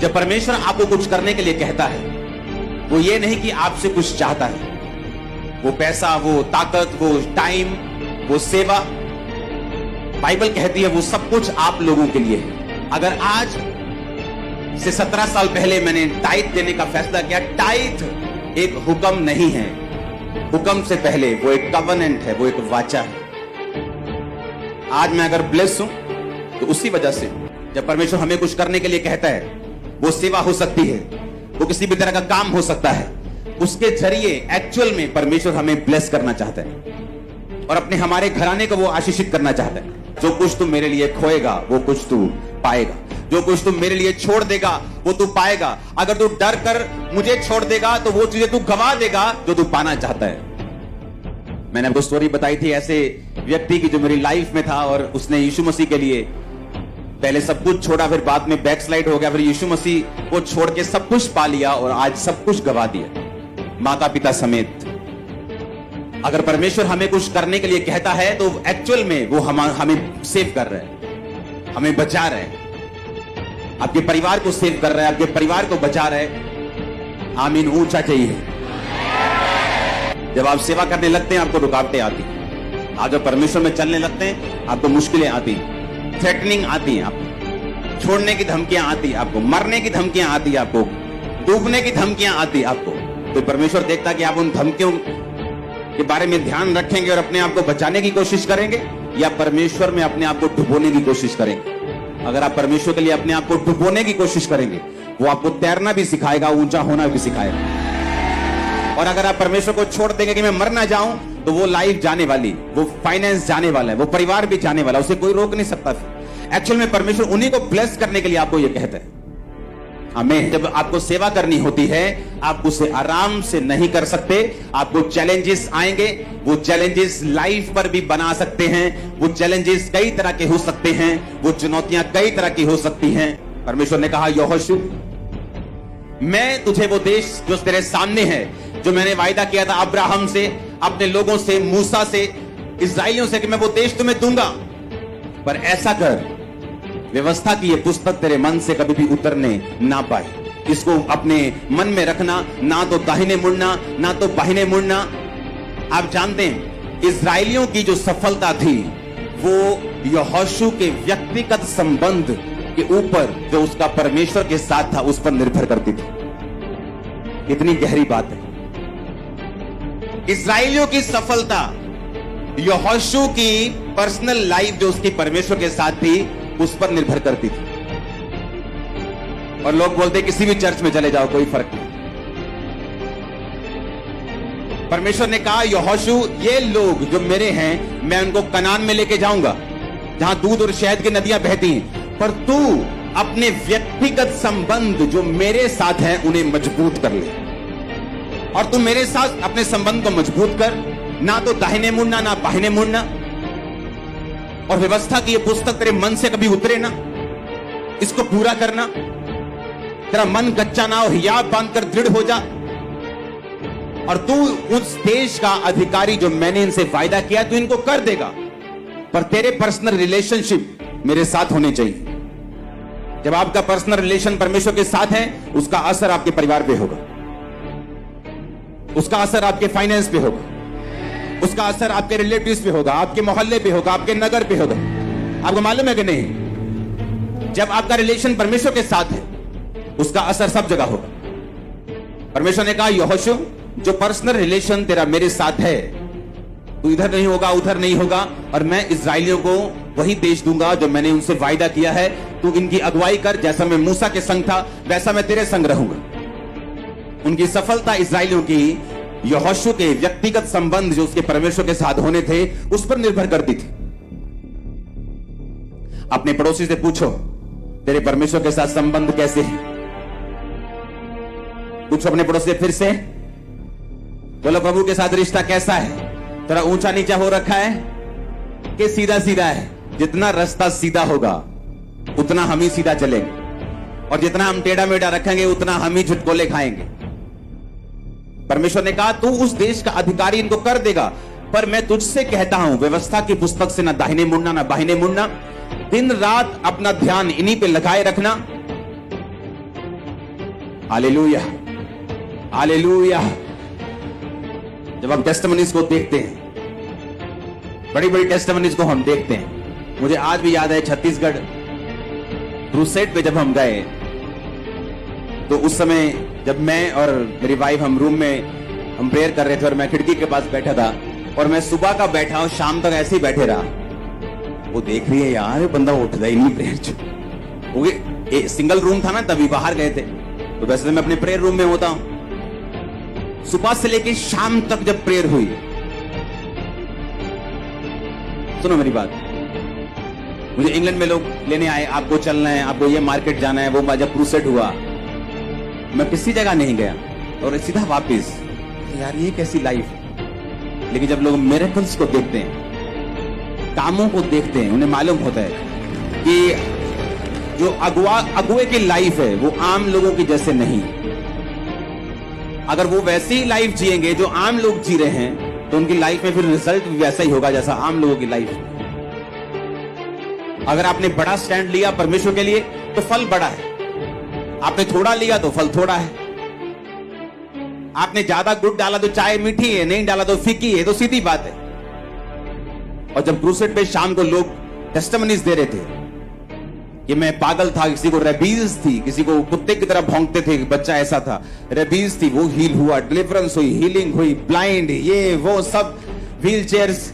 जब परमेश्वर आपको कुछ करने के लिए कहता है, वो ये नहीं कि आपसे कुछ चाहता है। वो पैसा, वो ताकत, वो टाइम, वो सेवा, बाइबल कहती है वो सब कुछ आप लोगों के लिए है। अगर आज से 17 साल पहले मैंने टाइथ देने का फैसला किया, टाइथ एक हुक्म नहीं है, हुक्म से पहले वो एक कवनेंट है, वो एक वाचा है। आज मैं अगर ब्लेस हूं तो उसी वजह से। जब परमेश्वर हमें कुछ करने के लिए कहता है, वो सेवा हो सकती है, वो किसी भी तरह का काम हो सकता है, उसके जरिए एक्चुअल में परमेश्वर हमें ब्लेस करना चाहता है और अपने हमारे घराने को वो आशीषित करना चाहता है। जो कुछ तू मेरे लिए खोएगा वो कुछ तू पाएगा, जो कुछ तू मेरे लिए छोड़ देगा वो तू पाएगा। अगर तू डर कर मुझे छोड़ देगा तो वो चीजें तू गवा देगा जो तू पाना चाहता है। मैंने आपको स्टोरी बताई थी ऐसे व्यक्ति की जो मेरी लाइफ में था और उसने यीशु मसीह के लिए पहले सब कुछ छोड़ा, फिर बाद में बैकस्लाइड हो गया, फिर यीशु मसीह को छोड़ के सब कुछ पा लिया और आज सब कुछ गवा दिया, माता पिता समेत। अगर परमेश्वर हमें कुछ करने के लिए कहता है तो एक्चुअल में वो हमें सेव कर रहा है, हमें बचा रहा है, आपके परिवार को सेव कर रहा है, आपके परिवार को बचा रहा है। आमीन ऊंचा चाहिए। जब आप सेवा करने लगते हैं आपको रुकावटें आती हैं, आप जब परमेश्वर में चलने लगते हैं आपको मुश्किलें आती हैं, थ्रेटनिंग आती है, आपको छोड़ने की धमकियां आती है, आपको मरने की धमकियां आती है, आपको डूबने की धमकियां आती है आपको। तो परमेश्वर देखता है कि आप उन धमकियों के बारे में ध्यान रखेंगे और अपने आप को बचाने की कोशिश करेंगे या परमेश्वर में अपने आप को डुबोने की कोशिश करेंगे। अगर आप परमेश्वर के लिए अपने आप को डुबोने की कोशिश करेंगे, वो आपको तैरना भी सिखाएगा, ऊंचा होना भी सिखाएगा। और अगर आप परमेश्वर को छोड़ देंगे कि मैं मर ना जाऊं, तो वो लाइफ जाने वाली, वो फाइनेंस जाने वाला है, वो परिवार भी जाने वाला, उसे कोई रोक नहीं सकता। एक्चुअल में परमेश्वर उन्हीं को ब्लेस करने के लिए आपको ये कहता है। हमें जब आपको सेवा करनी होती है, आप उसे आराम से नहीं कर सकते, आपको चैलेंजेस आएंगे। वो चैलेंजेस लाइफ पर भी बना सकते हैं, वो चैलेंजेस कई तरह के हो सकते हैं, वो चुनौतियां कई तरह की हो सकती हैं। परमेश्वर ने कहा, यहोशू मैं तुझे वो देश जो तेरे सामने है, जो मैंने वायदा किया था अब्राहम से, अपने लोगों से, मूसा से, इस्राएलियों से कि मैं वो देश तुम्हें दूंगा, पर ऐसा कर व्यवस्था की ये पुस्तक तेरे मन से कभी भी उतरने ना पाए। इसको अपने मन में रखना, ना तो दाहिने मुड़ना ना तो बाहिने मुड़ना। आप जानते हैं इस्राएलियों की जो सफलता थी वो यहोशू के व्यक्तिगत संबंध के ऊपर, जो उसका परमेश्वर के साथ था, उस पर निर्भर करती थी। कितनी गहरी बात है। इस्राएलियों की सफलता यहोशू की पर्सनल लाइफ जो उसकी परमेश्वर के साथ थी उस पर निर्भर करती थी। और लोग बोलते किसी भी चर्च में चले जाओ कोई फर्क नहीं। परमेश्वर ने कहा, यहोशू ये लोग जो मेरे हैं मैं उनको कनान में लेके जाऊंगा जहां दूध और शहद की नदियां बहती हैं, पर तू अपने व्यक्तिगत संबंध जो मेरे साथ हैं उन्हें मजबूत कर ले। और तू मेरे साथ अपने संबंध को मजबूत कर, ना तो दाहिने मुड़ना ना बाहिने मुड़ना। और व्यवस्था की ये पुस्तक तेरे मन से कभी उतरे ना, इसको पूरा करना। तेरा मन कच्चा ना हो, हियाब बांधकर दृढ़ हो जा। और तू उस देश का अधिकारी जो मैंने इनसे वायदा किया तू इनको कर देगा, पर तेरे पर्सनल रिलेशनशिप मेरे साथ होने चाहिए। जब आपका पर्सनल रिलेशन परमेश्वर के साथ है, उसका असर आपके परिवार पे होगा, उसका असर आपके फाइनेंस पे होगा, उसका असर आपके रिलेटिव्स पे होगा, आपके मोहल्ले पे होगा, आपके नगर पे होगा। आपको मालूम है कि नहीं? जब आपका रिलेशन परमेश्वर के साथ है उसका असर सब जगह होगा। परमेश्वर ने कहा, यहोशू जो पर्सनल रिलेशन तेरा मेरे साथ है, तू इधर नहीं होगा उधर नहीं होगा, और मैं इस्राएलियों को वही देश दूंगा जो मैंने उनसे वायदा किया है। तू इनकी अगुवाई कर, जैसा मैं मूसा के संग था वैसा मैं तेरे संग रहूंगा। उनकी सफलता इस्राएलियों की यहोशू के व्यक्तिगत संबंध जो उसके परमेश्वर के साथ होने थे उस पर निर्भर करती थी। अपने पड़ोसी से पूछो तेरे परमेश्वर के साथ संबंध कैसे है। पूछो अपने पड़ोसी से फिर से, बोलो प्रभु के साथ रिश्ता कैसा है? तेरा ऊंचा नीचा हो रखा है कि सीधा सीधा है? जितना रास्ता सीधा होगा उतना हम ही सीधा चलेंगे, और जितना हम टेढ़ा मेढ़ा रखेंगे उतना हम ही झुटकोले खाएंगे। परमेश्वर ने कहा, तू उस देश का अधिकारी इनको कर देगा, पर मैं तुझसे कहता हूं व्यवस्था की पुस्तक से ना दाहिने मुड़ना ना बाहिने मुड़ना। दिन रात अपना ध्यान इन्हीं पे लगाए रखना, हालेलुया, हालेलुया। जब हम टेस्टिमनीज को देखते हैं, बड़ी बड़ी टेस्टिमनीज को हम देखते हैं, मुझे आज भी याद है छत्तीसगढ़ क्रूसेड पे जब हम गए, तो उस समय जब मैं और मेरी वाइफ हम रूम में हम प्रेयर कर रहे थे और मैं खिड़की के पास बैठा था और मैं सुबह का बैठा हूं, शाम तक ऐसे ही बैठे रहा। वो देख रही है यार, ये बंदा उठता ही नहीं प्रेयर। वो सिंगल रूम था ना, तभी बाहर गए थे, तो वैसे मैं अपने प्रेयर रूम में होता हूं। सुबह से लेके शाम तक जब प्रेयर हुई, सुनो मेरी बात, मुझे इंग्लैंड में लोग लेने आए, आपको चलना है, आपको ये मार्केट जाना है, वो जब क्रूसेड हुआ मैं किसी जगह नहीं गया और सीधा वापस। यार ये कैसी लाइफ। लेकिन जब लोग मिरेकल्स को देखते हैं, कामों को देखते हैं, उन्हें मालूम होता है कि जो अगुए की लाइफ है वो आम लोगों की जैसे नहीं। अगर वो वैसी लाइफ जिएंगे जो आम लोग जी रहे हैं, तो उनकी लाइफ में फिर रिजल्ट भी वैसा ही होगा जैसा आम लोगों की लाइफ। अगर आपने बड़ा स्टैंड लिया परमेश्वर के लिए तो फल बड़ा है, आपने थोड़ा लिया तो फल थोड़ा है। आपने ज्यादा गुड़ डाला तो चाय मीठी है, नहीं डाला तो फीकी है, तो सीधी बात है। और जब क्रूसेड पे शाम को लोग टेस्टिमनीज दे रहे थे कि मैं पागल था, किसी को रेबीज थी, किसी को कुत्ते की तरह भौंकते थे, बच्चा ऐसा था, रेबीज थी, वो हील हुआ, डिलीवरेंस हुई, हीलिंग हुई, ब्लाइंड, ये वो सब, व्हील चेयर्स।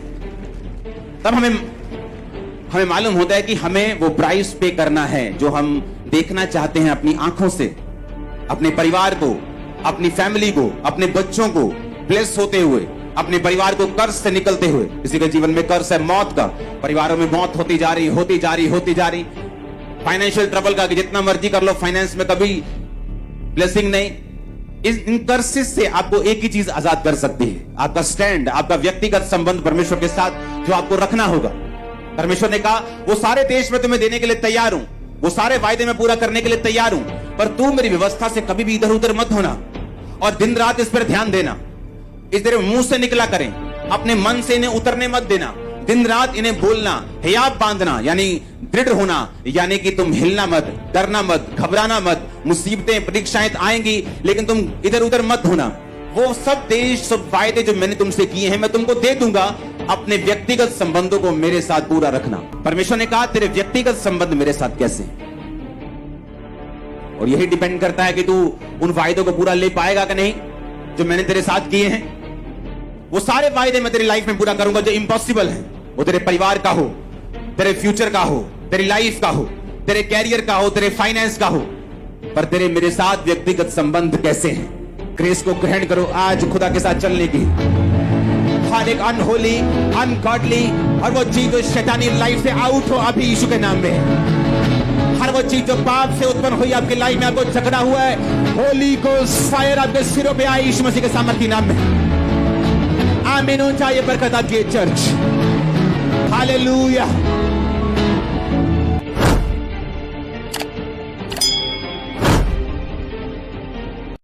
तब हमें मालूम होता है कि हमें वो प्राइस पे करना है जो हम देखना चाहते हैं अपनी आंखों से, अपने परिवार को, अपनी फैमिली को, अपने बच्चों को ब्लेस होते हुए, अपने परिवार को कर्ज से निकलते हुए। किसी के जीवन में कर्ज है मौत का, परिवारों में मौत होती जा रही। फाइनेंशियल ट्रबल का, कि जितना मर्जी कर लो, फाइनेंस में कभी ब्लेसिंग नहीं। इन कर्सेस से आपको एक ही चीज आजाद कर सकती है, आपका स्टैंड, आपका व्यक्तिगत संबंध परमेश्वर के साथ जो आपको रखना होगा। परमेश्वर ने कहा वो सारे देश में तुम्हें देने के लिए तैयार हूं, वो सारे वायदे में पूरा करने के लिए तैयार हूं, पर तू मेरी व्यवस्था से कभी भी इधर उधर मत होना और दिन रात इस पर ध्यान देना। इस तेरे मुंह से निकला करें, अपने मन से इन्हें उतरने मत देना। दिन रात इन्हें बोलना, हियाब बांधना, यानी दृढ़ होना, यानी कि तुम हिलना मत, डरना मत, घबराना मत। मुसीबतें, परीक्षाएं आएंगी, लेकिन तुम इधर उधर मत होना। वो सब देश, सब वायदे जो मैंने तुमसे किए हैं मैं तुमको दे दूंगा। अपने व्यक्तिगत संबंधों को मेरे साथ पूरा रखना। परमेश्वर ने कहा तेरे व्यक्तिगत संबंध मेरे साथ कैसे, और यही डिपेंड करता है कि तू उन वायदों को पूरा ले पाएगा कि नहीं जो मैंने तेरे साथ किए हैं। वो सारे वायदे मैं तेरी लाइफ में पूरा करूंगा जो इम्पॉसिबल है, वो तेरे परिवार का हो, तेरे फ्यूचर का हो, तेरी लाइफ का हो, तेरे कैरियर का हो, तेरे फाइनेंस का हो, पर तेरे मेरे साथ व्यक्तिगत संबंध कैसे हैं। ग्रेस को ग्रहण करो आज खुदा के साथ चलने की। हर एक अनहोली, अनगॉडली, हर वो चीज जो शैतानी लाइफ से आउट हो अभी यीशु के नाम में। हर वो चीज जो पाप से उत्पन्न हुई आपकी लाइफ में, आपको झगड़ा हुआ है, होली गोस्ट फायर आपके सिरों पे आई यीशु मसीह के सामर्थ्य नाम में। आमीन हो जाए बरकत आपकी चर्च। हालेलुया।